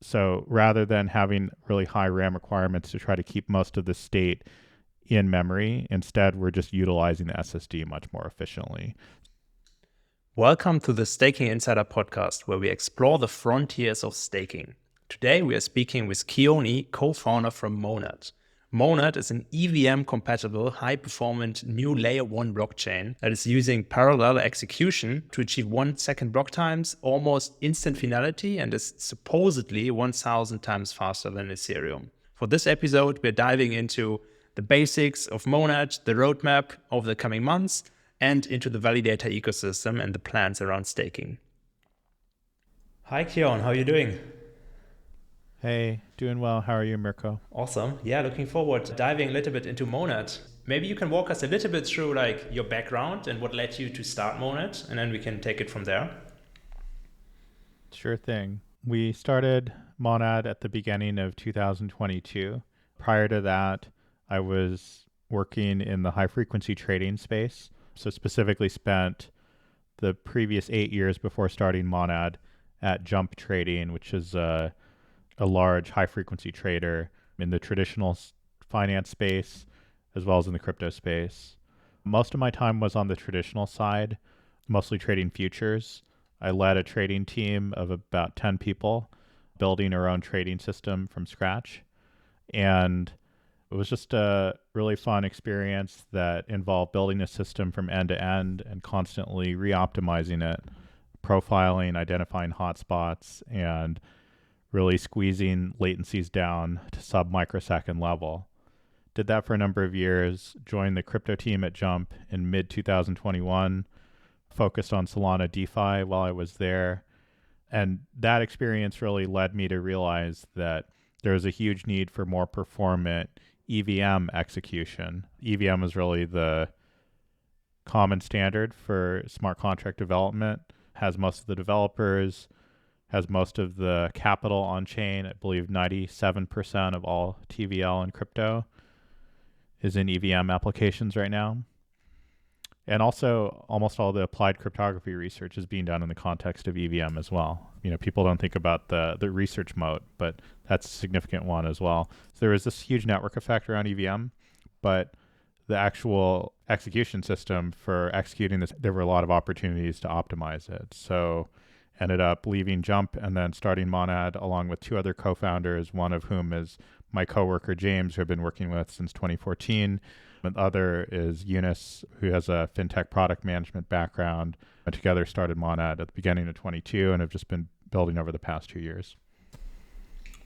So rather than having really high RAM requirements to try to keep most of the state in memory, instead we're just utilizing the SSD much more efficiently. Welcome to the Staking Insider podcast, where we explore the frontiers of staking. Today we are speaking with Keone, co-founder from Monad. Monad is an EVM-compatible, high-performant new Layer 1 blockchain that is using parallel execution to achieve 1-second block times, almost instant finality, and is supposedly 1,000 times faster than Ethereum. For this episode, we're diving into the basics of Monad, the roadmap over the coming months, and into the validator ecosystem and the plans around staking. Hi, Keone, how are you doing? Hey, doing well. How are you, Mirko? Awesome. Yeah, looking forward to diving a little bit into Monad. Maybe you can walk us a little bit through your background and what led you to start Monad, and then we can take it from there. Sure thing. We started Monad at the beginning of 2022. Prior to that, I was working in the high frequency trading space. So specifically spent the previous 8 years before starting Monad at Jump Trading, which is a large high frequency trader in the traditional finance space as well as in the crypto space. Most of my time was on the traditional side, mostly trading futures. I led a trading team of about 10 people, building our own trading system from scratch. And it was just a really fun experience that involved building a system from end to end and constantly re-optimizing it, profiling, identifying hotspots, and really squeezing latencies down to sub-microsecond level. Did that for a number of years, joined the crypto team at Jump in mid-2021, focused on Solana DeFi while I was there. And that experience really led me to realize that there was a huge need for more performant EVM execution. EVM is really the common standard for smart contract development, has most of the developers, has most of the capital on chain. I believe 97% of all TVL in crypto is in EVM applications right now. And also, almost all the applied cryptography research is being done in the context of EVM as well. You know, people don't think about the research moat, but that's a significant one as well. So there was this huge network effect around EVM, but the actual execution system for executing this, there were a lot of opportunities to optimize it. So ended up leaving Jump and then starting Monad along with two other co-founders, one of whom is my coworker James, who I've been working with since 2014. The other is Eunice, who has a fintech product management background. And together started Monad at the beginning of 22 and have just been building over the past 2 years.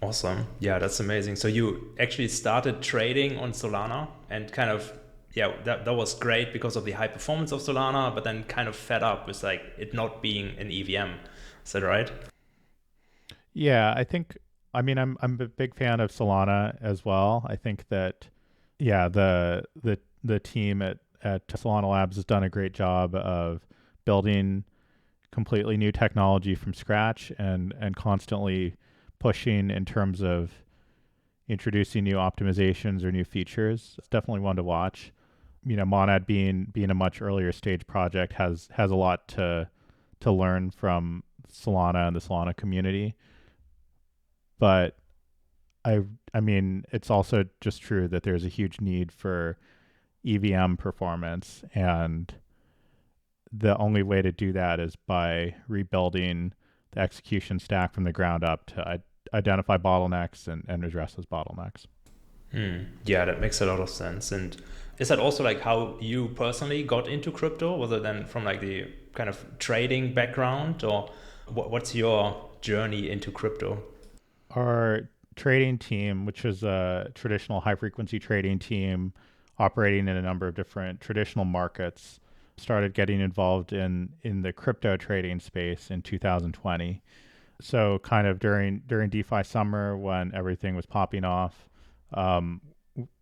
Awesome. Yeah, that's amazing. So you actually started trading on Solana and that was great because of the high performance of Solana, but then kind of fed up with it not being an EVM. Is that right? Yeah, I'm a big fan of Solana as well. I think that the team at Solana Labs has done a great job of building completely new technology from scratch and constantly pushing in terms of introducing new optimizations or new features. It's definitely one to watch. You know, Monad being a much earlier stage project has a lot to learn from Solana and the Solana community. But I mean, it's also just true that there's a huge need for EVM performance, and the only way to do that is by rebuilding the execution stack from the ground up to identify bottlenecks and address those bottlenecks. Yeah, that makes a lot of sense. And is that also how you personally got into crypto? Was it then from the kind of trading background, or what's your journey into crypto? Our trading team, which is a traditional high frequency trading team operating in a number of different traditional markets, started getting involved in the crypto trading space in 2020. So kind of during DeFi summer when everything was popping off,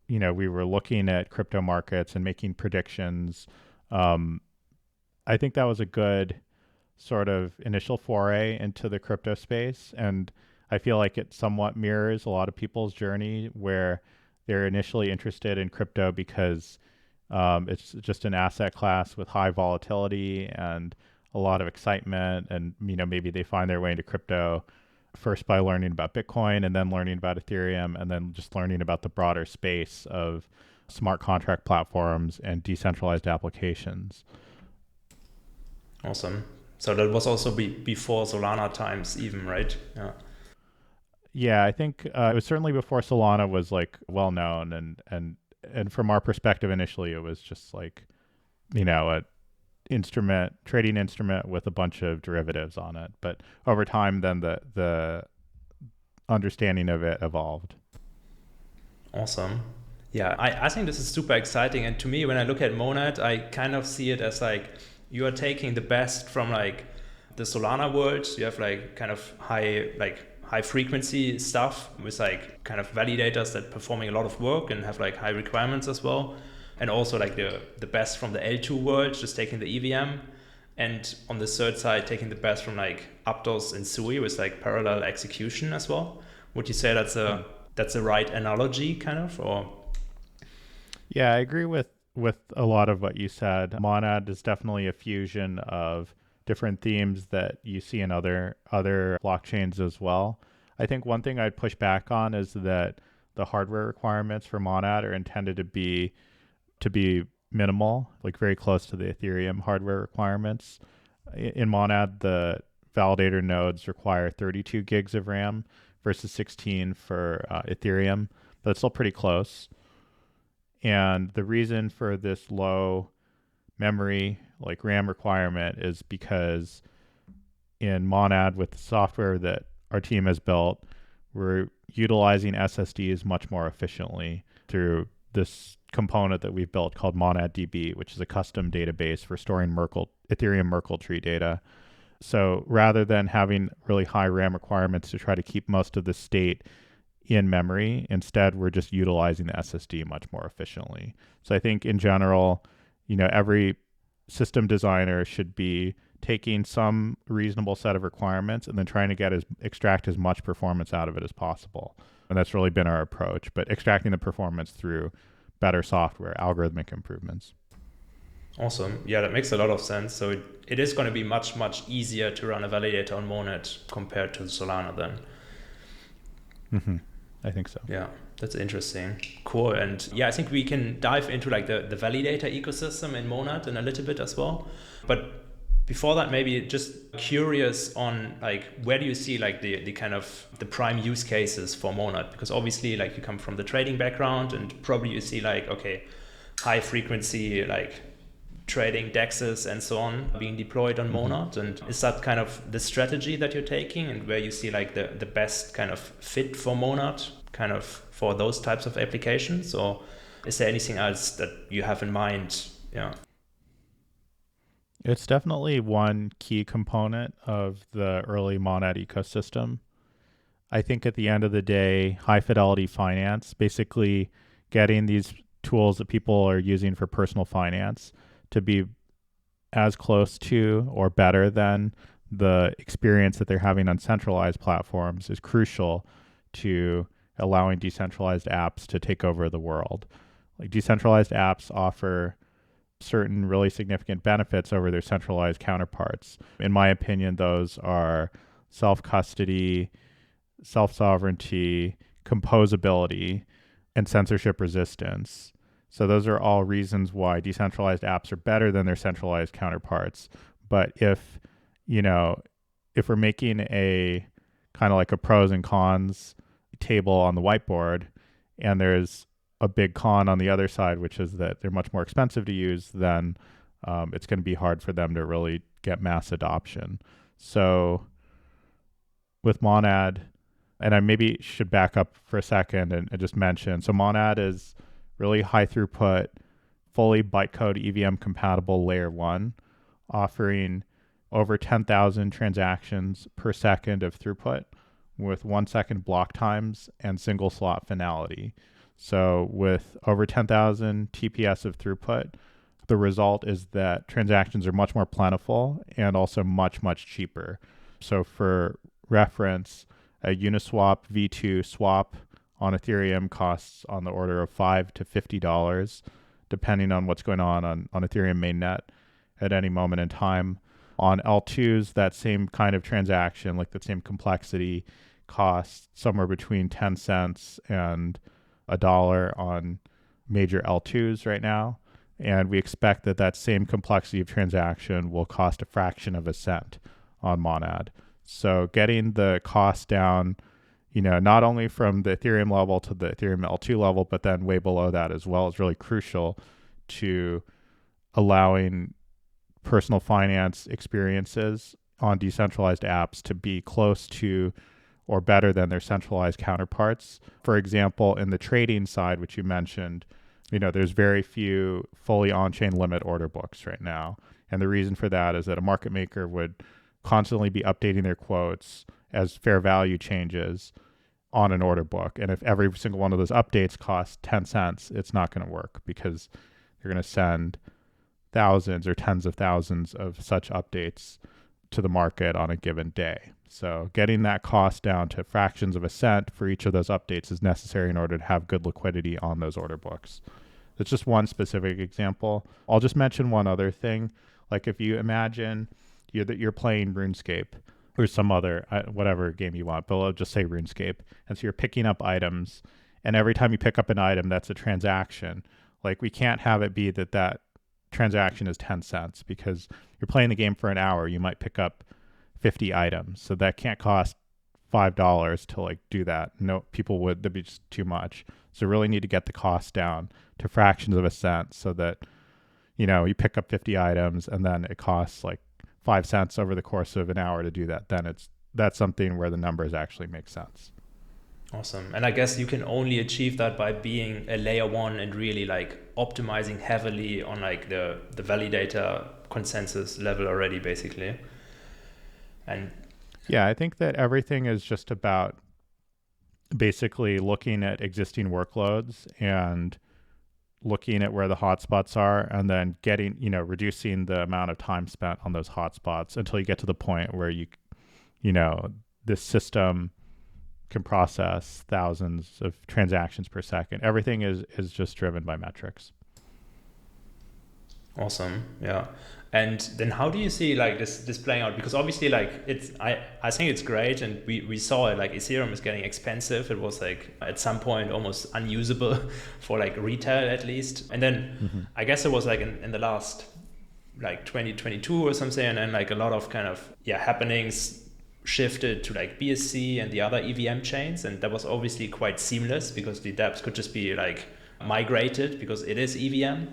we were looking at crypto markets and making predictions. I think that was a good sort of initial foray into the crypto space, and I feel like it somewhat mirrors a lot of people's journey where they're initially interested in crypto because it's just an asset class with high volatility and a lot of excitement, and maybe they find their way into crypto first by learning about Bitcoin and then learning about Ethereum and then just learning about the broader space of smart contract platforms and decentralized applications. Awesome. So that was also before Solana times even, right? Yeah. Yeah, I think it was certainly before Solana was like well known, and from our perspective initially, it was just like, a trading instrument with a bunch of derivatives on it. But over time, then the understanding of it evolved. Awesome. Yeah, I think this is super exciting. And to me, when I look at Monad, I kind of see it as like you are taking the best from like the Solana world. You have like kind of high frequency stuff with like kind of validators that performing a lot of work and have like high requirements as well. And also like the best from the L2 world, just taking the EVM. And on the third side, taking the best from like Aptos and Sui with like parallel execution as well. Would you say that's a right analogy kind of, or? Yeah, I agree with a lot of what you said. Monad is definitely a fusion of different themes that you see in other blockchains as well. I think one thing I'd push back on is that the hardware requirements for Monad are intended to be minimal, like very close to the Ethereum hardware requirements. In Monad, the validator nodes require 32 gigs of RAM versus 16 for Ethereum, but it's still pretty close. And the reason for this low memory, like RAM requirement, is because in Monad, with the software that our team has built, we're utilizing SSDs much more efficiently through this component that we've built called MonadDB, which is a custom database for storing Ethereum Merkle tree data. So rather than having really high RAM requirements to try to keep most of the state in memory, instead we're just utilizing the SSD much more efficiently. So I think in general, every system designer should be taking some reasonable set of requirements and then trying to extract as much performance out of it as possible. And that's really been our approach, but extracting the performance through better software, algorithmic improvements. Awesome. Yeah, that makes a lot of sense. So it is going to be much, much easier to run a validator on Monad compared to Solana then. Mm-hmm. I think so. Yeah, that's interesting. Cool. And yeah, I think we can dive into like the validator ecosystem in Monad in a little bit as well. But before that, maybe just curious on like, where do you see like the kind of the prime use cases for Monad? Because obviously like you come from the trading background and probably you see like, okay, high frequency, like trading DEXs and so on being deployed on Monad. And is that kind of the strategy that you're taking and where you see like the best kind of fit for Monad kind of for those types of applications? Or is there anything else that you have in mind? Yeah. It's definitely one key component of the early Monad ecosystem. I think at the end of the day, high fidelity finance, basically getting these tools that people are using for personal finance to be as close to or better than the experience that they're having on centralized platforms is crucial to allowing decentralized apps to take over the world. Like decentralized apps offer certain really significant benefits over their centralized counterparts. In my opinion, those are self-custody, self-sovereignty, composability, and censorship resistance. So those are all reasons why decentralized apps are better than their centralized counterparts. But if we're making a kind of like a pros and cons table on the whiteboard, and there's a big con on the other side, which is that they're much more expensive to use, then it's going to be hard for them to really get mass adoption. So with Monad, and I maybe should back up for a second and just mention, so Monad is really high throughput, fully bytecode EVM compatible layer 1, offering over 10,000 transactions per second of throughput with 1 second block times and single slot finality. So with over 10,000 TPS of throughput, the result is that transactions are much more plentiful and also much, much cheaper. So for reference, a Uniswap V2 swap on Ethereum costs on the order of $5 to $50, depending on what's going on Ethereum mainnet at any moment in time. On L2s, that same kind of transaction, like that same complexity, costs somewhere between 10 cents and a dollar on major L2s right now. And we expect that that same complexity of transaction will cost a fraction of a cent on Monad. So getting the cost down, not only from the Ethereum level to the Ethereum L2 level, but then way below that as well is really crucial to allowing personal finance experiences on decentralized apps to be close to or better than their centralized counterparts. For example, in the trading side, which you mentioned, there's very few fully on-chain limit order books right now. And the reason for that is that a market maker would constantly be updating their quotes as fair value changes on an order book. And if every single one of those updates costs 10 cents, it's not going to work because you're going to send thousands or tens of thousands of such updates to the market on a given day. So getting that cost down to fractions of a cent for each of those updates is necessary in order to have good liquidity on those order books. That's just one specific example. I'll just mention one other thing. Like if you imagine you're playing RuneScape or some other, whatever game you want, but I'll just say RuneScape. And so you're picking up items, and every time you pick up an item, that's a transaction. Like we can't have it be that transaction is 10 cents because you're playing the game for an hour. You might pick up 50 items. So that can't cost $5 to like do that. No, that'd be just too much. So really need to get the cost down to fractions of a cent so that, you pick up 50 items and then it costs like 5 cents over the course of an hour to do that. Then that's something where the numbers actually make sense. Awesome. And I guess you can only achieve that by being a layer one and really like optimizing heavily on like the validator consensus level already, basically. And yeah, I think that everything is just about basically looking at existing workloads and looking at where the hotspots are and then reducing the amount of time spent on those hotspots until you get to the point where this system can process thousands of transactions per second. Everything is just driven by metrics. Awesome. Yeah. And then how do you see like this playing out? Because obviously like I think it's great, and we saw it, like Ethereum is getting expensive. It was like at some point almost unusable for like retail at least. And then I guess it was like in the last like 2022 or something, and then like a lot of kind of happenings shifted to like BSC and the other EVM chains, and that was obviously quite seamless because the dApps could just be like migrated because it is EVM.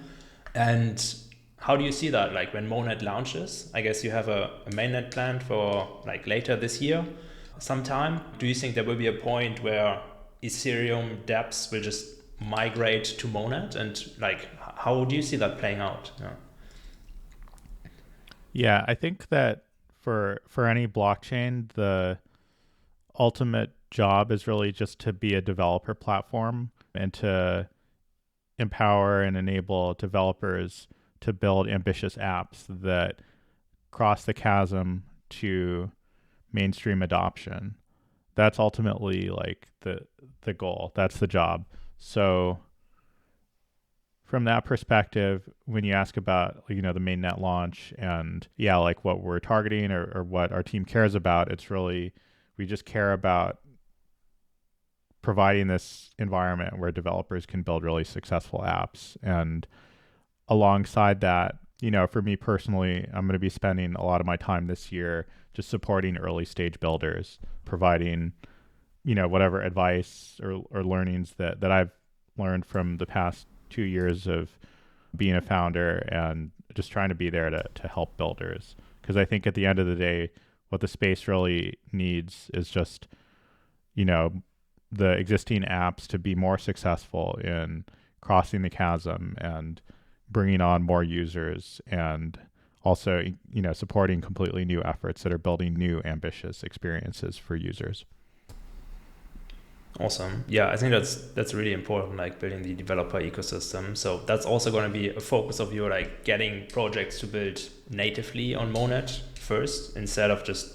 And how do you see that like when Monad launches? I guess you have a mainnet planned for like later this year sometime. Do you think there will be a point where Ethereum dApps will just migrate to Monad, and like how do you see that playing out? Yeah, I think that for any blockchain, the ultimate job is really just to be a developer platform and to empower and enable developers to build ambitious apps that cross the chasm to mainstream adoption. That's ultimately like the goal. That's the job. So from that perspective, when you ask about the mainnet launch and like what we're targeting or what our team cares about, it's really we just care about providing this environment where developers can build really successful apps. And alongside that, for me personally, I'm going to be spending a lot of my time this year just supporting early stage builders, providing whatever advice or learnings that I've learned from the past 2 years of being a founder and just trying to be there to help builders. Because I think at the end of the day, what the space really needs is just, the existing apps to be more successful in crossing the chasm and bringing on more users, and also, supporting completely new efforts that are building new ambitious experiences for users. Awesome. Yeah, I think that's really important, like building the developer ecosystem. So that's also going to be a focus of your like getting projects to build natively on Monad first, instead of just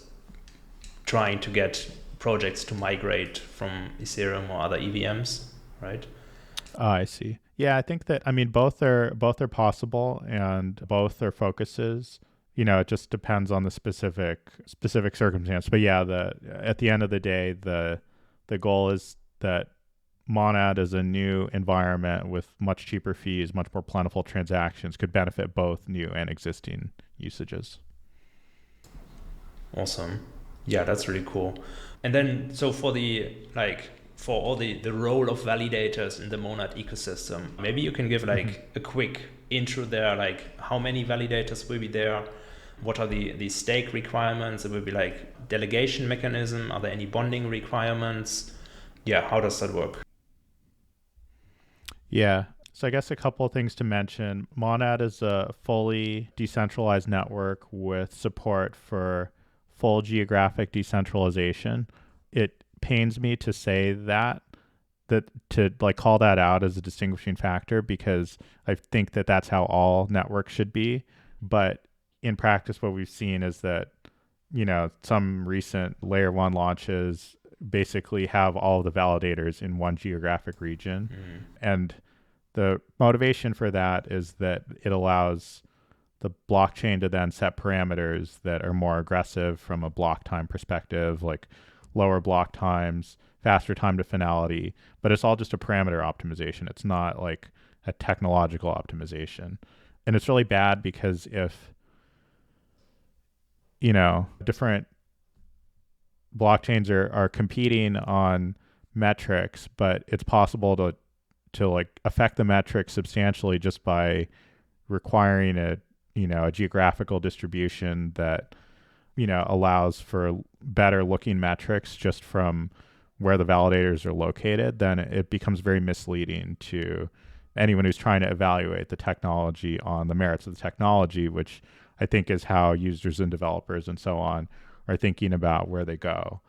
trying to get projects to migrate from Ethereum or other EVMs, right? I see. Yeah, I think that both are possible, and both are focuses. it just depends on the specific circumstance. But yeah, at the end of the day, the goal is that Monad is a new environment with much cheaper fees, much more plentiful transactions, could benefit both new and existing usages. Awesome. Yeah, that's really cool. And then, so for for all the role of validators in the Monad ecosystem, maybe you can give a quick intro there, like how many validators will be there? What are the stake requirements? It will be like delegation mechanism. Are there any bonding requirements? Yeah, how does that work? Yeah. So I guess a couple of things to mention. Monad is a fully decentralized network with support for full geographic decentralization. It pains me to say that to like call that out as a distinguishing factor, because I think that that's how all networks should be. But in practice, what we've seen is that, some recent layer one launches basically have all the validators in one geographic region. And the motivation for that is that it allows the blockchain to then set parameters that are more aggressive from a block time perspective, like lower block times, faster time to finality. But it's all just a parameter optimization. It's not like a technological optimization. And it's really bad because if, different blockchains are competing on metrics, but it's possible to like affect the metrics substantially just by requiring a geographical distribution that allows for better looking metrics just from where the validators are located, then it becomes very misleading to anyone who's trying to evaluate the technology on the merits of the technology, which I think is how users and developers and so on are thinking about where they go.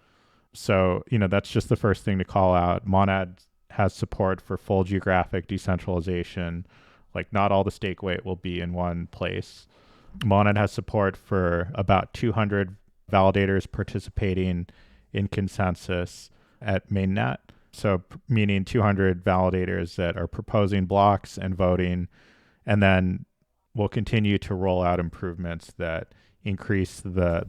So, that's just the first thing to call out. Monad has support for full geographic decentralization. Like, not all the stake weight will be in one place. Monad has support for about 200 validators participating in consensus at mainnet. So meaning 200 validators that are proposing blocks and voting, and then we'll continue to roll out improvements that increase the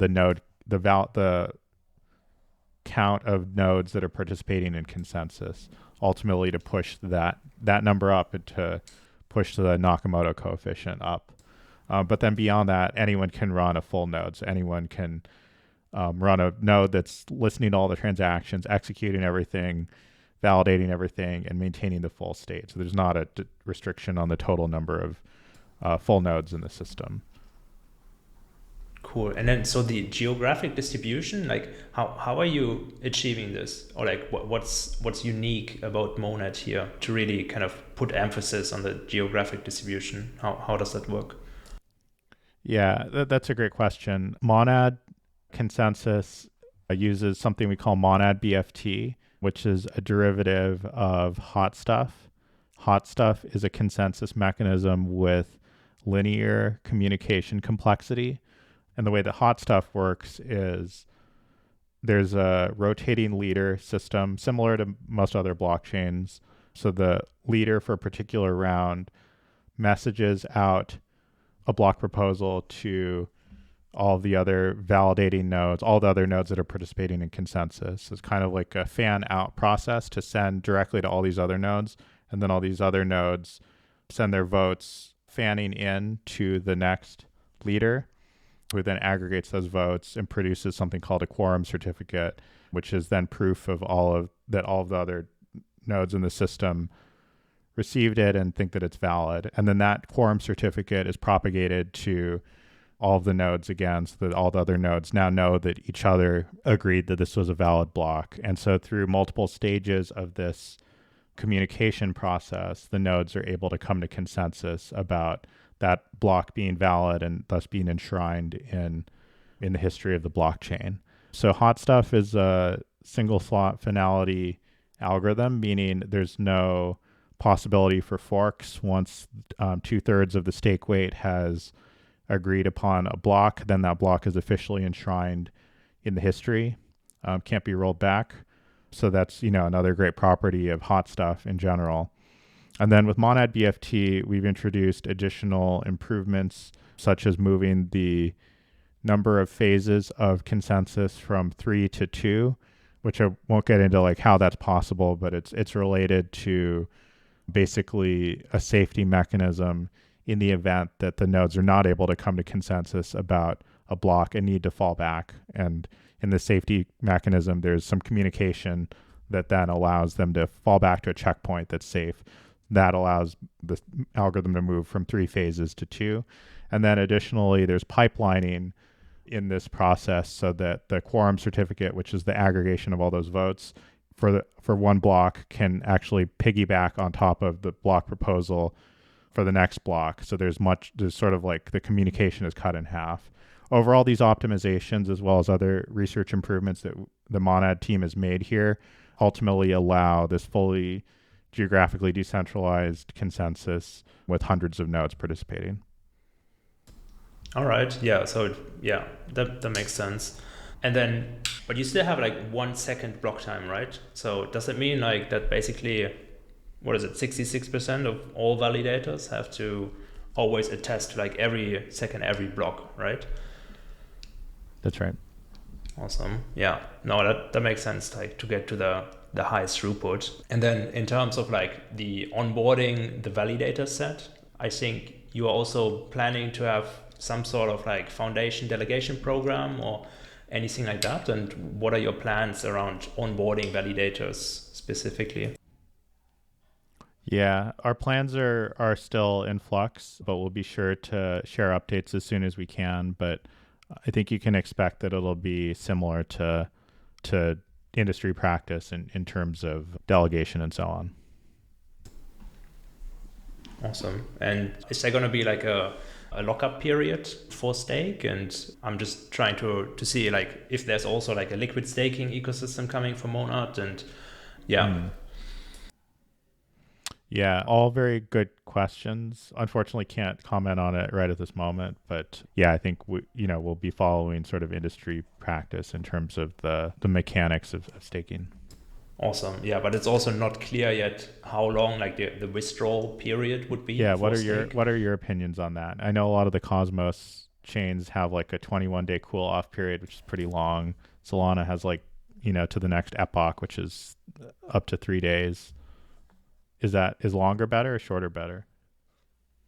count of nodes that are participating in consensus, ultimately to push that number up and to push the Nakamoto coefficient up. But then beyond that, anyone can run a full node. So anyone can run a node that's listening to all the transactions, executing everything, validating everything, and maintaining the full state. So there's not a restriction on the total number of full nodes in the system. Cool. And then, so the geographic distribution, like how are you achieving this? Or like what's unique about Monad here to really kind of put emphasis on the geographic distribution? How does that work? Yeah, that's a great question. Monad consensus uses something we call Monad BFT, which is a derivative of hot stuff. Hot stuff is a consensus mechanism with linear communication complexity. And the way that hot stuff works is there's a rotating leader system similar to most other blockchains. So the leader for a particular round messages out a block proposal to all the other validating nodes, all the other nodes that are participating in consensus. It's kind of like a fan out process to send directly to all these other nodes. And then all these other nodes send their votes fanning in to the next leader, who then aggregates those votes and produces something called a quorum certificate, which is then proof of all of the other nodes in the system received it and think that it's valid. And then that quorum certificate is propagated to all of the nodes again, so that all the other nodes now know that each other agreed that this was a valid block. And so through multiple stages of this communication process, the nodes are able to come to consensus about that block being valid and thus being enshrined in the history of the blockchain. So hot stuff is a single slot finality algorithm, meaning there's no possibility for forks. Once 2/3 of the stake weight has agreed upon a block, then that block is officially enshrined in the history, can't be rolled back. So that's another great property of hot stuff in general. And then with Monad BFT, we've introduced additional improvements, such as moving the number of phases of consensus from 3 to 2, which I won't get into like how that's possible, but it's related to basically a safety mechanism in the event that the nodes are not able to come to consensus about a block and need to fall back. And in the safety mechanism, there's some communication that then allows them to fall back to a checkpoint that's safe. That allows the algorithm to move from 3 phases to 2. And then additionally, there's pipelining in this process so that the quorum certificate, which is the aggregation of all those votes for one block, can actually piggyback on top of the block proposal for the next block. So there's sort of like the communication is cut in half. Overall, these optimizations, as well as other research improvements that the Monad team has made here, ultimately allow this fully geographically decentralized consensus with hundreds of nodes participating. All right. Yeah. So that makes sense. And then, but you still have like 1 second block time, right? So does it mean like that basically, what is it, 66% of all validators have to always attest to like every second, every block, right? That's right. Awesome. Yeah. No, that makes sense, like to get to the highest throughput. And then in terms of like the onboarding the validator set, I think you are also planning to have some sort of like foundation delegation program or anything like that. And what are your plans around onboarding validators specifically? Yeah, our plans are still in flux, but we'll be sure to share updates as soon as we can. But I think you can expect that it'll be similar to industry practice in terms of delegation and so on. Awesome. And is there going to be like a lockup period for stake? And I'm just trying to see like if there's also like a liquid staking ecosystem coming from Monad. And Yeah, all very good questions. Unfortunately, can't comment on it right at this moment, but yeah, I think we'll be following sort of industry practice in terms of the mechanics of staking. Awesome. Yeah, but it's also not clear yet how long like the withdrawal period would be. Yeah, what are your opinions on that? I know a lot of the Cosmos chains have like a 21-day cool off period, which is pretty long. Solana has like, to the next epoch, which is up to 3 days. Is longer better or shorter better?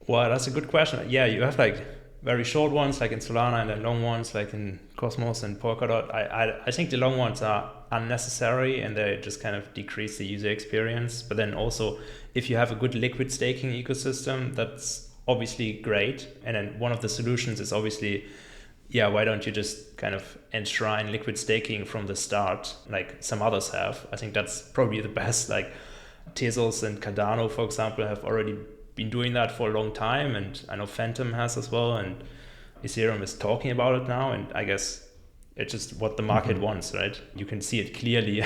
Well, that's a good question. Yeah, you have like very short ones like in Solana and then long ones like in Cosmos and Polkadot. I think the long ones are unnecessary and they just kind of decrease the user experience. But then also if you have a good liquid staking ecosystem, that's obviously great. And then one of the solutions is obviously, why don't you just kind of enshrine liquid staking from the start like some others have? I think that's probably the best. Like Tezos and Cardano, for example, have already been doing that for a long time, and I know Phantom has as well, and Ethereum is talking about it now, and I guess it's just what the market wants, right? You can see it clearly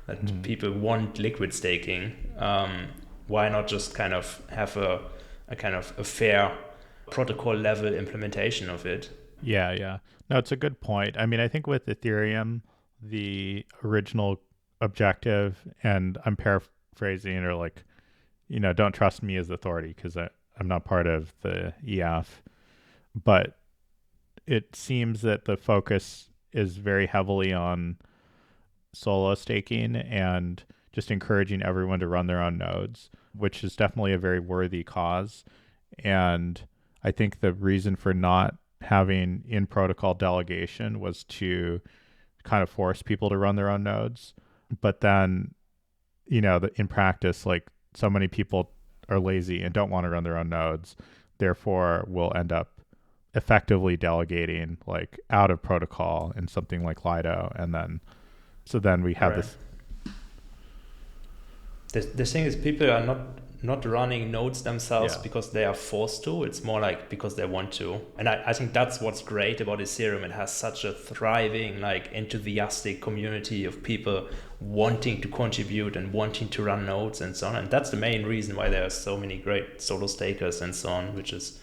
that people want liquid staking. Why not just kind of have a kind of a fair protocol level implementation of it? Yeah. No, it's a good point. I mean, I think with Ethereum, the original objective, and I'm paraphrasing or like, don't trust me as authority because I'm not part of the EF, but it seems that the focus is very heavily on solo staking and just encouraging everyone to run their own nodes, which is definitely a very worthy cause. And I think the reason for not having in protocol delegation was to kind of force people to run their own nodes. But then, in practice, like so many people are lazy and don't want to run their own nodes, therefore we'll end up effectively delegating like out of protocol in something like Lido. And then we have this. The thing is people are not running nodes themselves because they are forced to. It's more like because they want to. And I think that's what's great about Ethereum. It has such a thriving, like enthusiastic community of people wanting to contribute and wanting to run nodes and so on. And that's the main reason why there are so many great solo stakers and so on, which is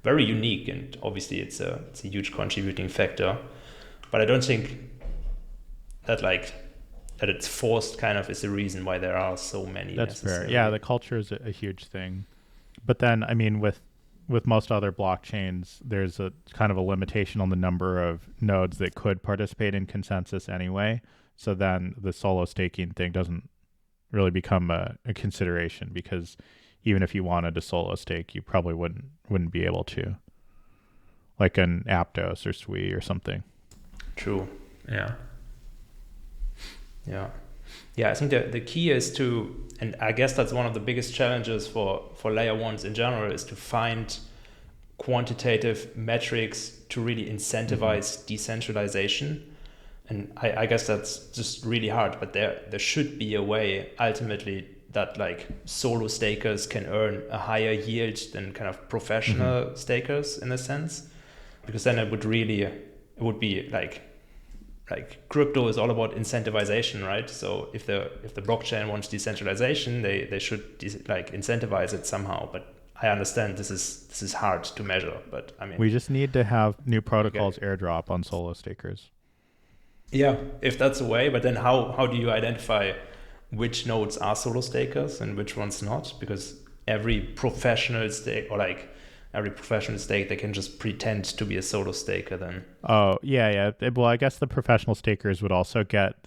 very unique. And obviously it's a huge contributing factor. But I don't think that like that it's forced kind of is the reason why there are so many. That's fair. Yeah, the culture is a huge thing. But then, I mean, with most other blockchains, there's a kind of a limitation on the number of nodes that could participate in consensus anyway. So then the solo staking thing doesn't really become a consideration, because even if you wanted to solo stake, you probably wouldn't be able to, like an Aptos or Sui or something. True. Yeah. Yeah. Yeah, I think the key is to, and I guess that's one of the biggest challenges for layer ones in general, is to find quantitative metrics to really incentivize decentralization. And I guess that's just really hard, but there should be a way ultimately that like solo stakers can earn a higher yield than kind of professional stakers in a sense, because then it would be like crypto is all about incentivization, right? So if the blockchain wants decentralization, they should incentivize it somehow. But I understand this is hard to measure. But I mean, we just need to have new protocols airdrop on solo stakers. Yeah, if that's a way. But then how do you identify which nodes are solo stakers and which ones not? Because every professional stake they can just pretend to be a solo staker then. Oh, yeah. Well, I guess the professional stakers would also get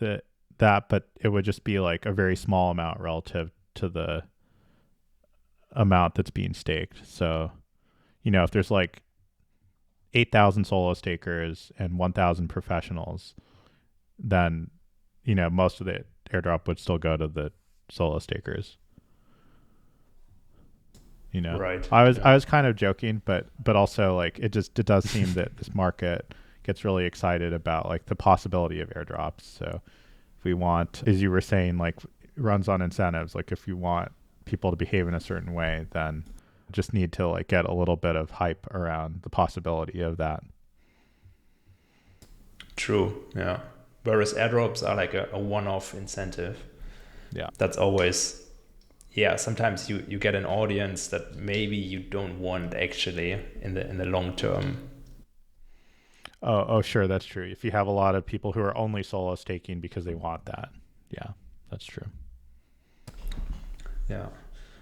that, but it would just be like a very small amount relative to the amount that's being staked. So, if there's like 8,000 solo stakers and 1,000 professionals, then, most of the airdrop would still go to the solo stakers. Right. I was kind of joking, but also like it does seem that this market gets really excited about like the possibility of airdrops. So if we want, as you were saying, like runs on incentives, like if you want people to behave in a certain way, then just need to like get a little bit of hype around the possibility of that. True. Yeah. Whereas airdrops are like a one-off incentive. Yeah. That's always, sometimes you get an audience that maybe you don't want actually in the long term. Oh, sure, that's true. If you have a lot of people who are only solo staking because they want that, yeah, that's true. Yeah,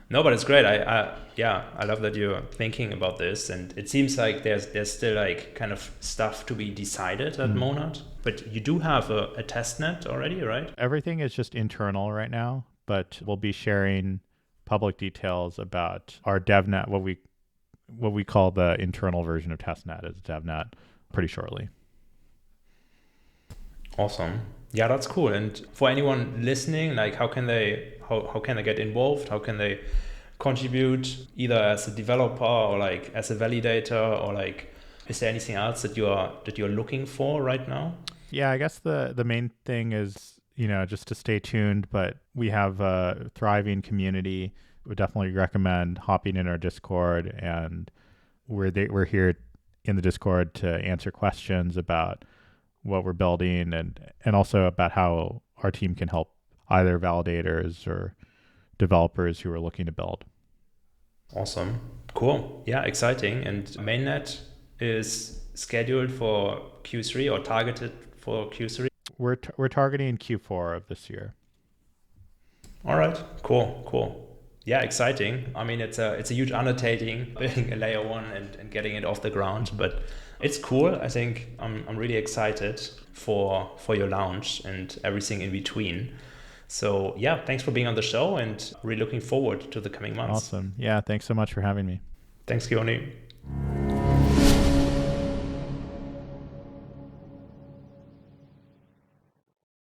no, but it's great. I love that you're thinking about this, and it seems like there's still like kind of stuff to be decided at Monad, but you do have a testnet already, right? Everything is just internal right now, but we'll be sharing public details about our DevNet, what we call the internal version of testnet as DevNet, pretty shortly. Awesome. Yeah, that's cool. And for anyone listening, like how can they get involved? How can they contribute either as a developer or like as a validator, or like is there anything else that you're looking for right now? Yeah, I guess the main thing is, just to stay tuned, but we have a thriving community. Would definitely recommend hopping in our Discord, and we're here in the Discord to answer questions about what we're building and also about how our team can help either validators or developers who are looking to build. Awesome. Cool. Yeah, exciting. And mainnet is scheduled for Q3 or targeted for Q3? We're targeting Q4 of this year. All right. Cool. Yeah, exciting. I mean, it's a huge undertaking building a layer one and getting it off the ground, but it's cool. I think I'm really excited for your launch and everything in between. So yeah, thanks for being on the show, and really looking forward to the coming months. Awesome. Yeah, thanks so much for having me. Thanks, Keone.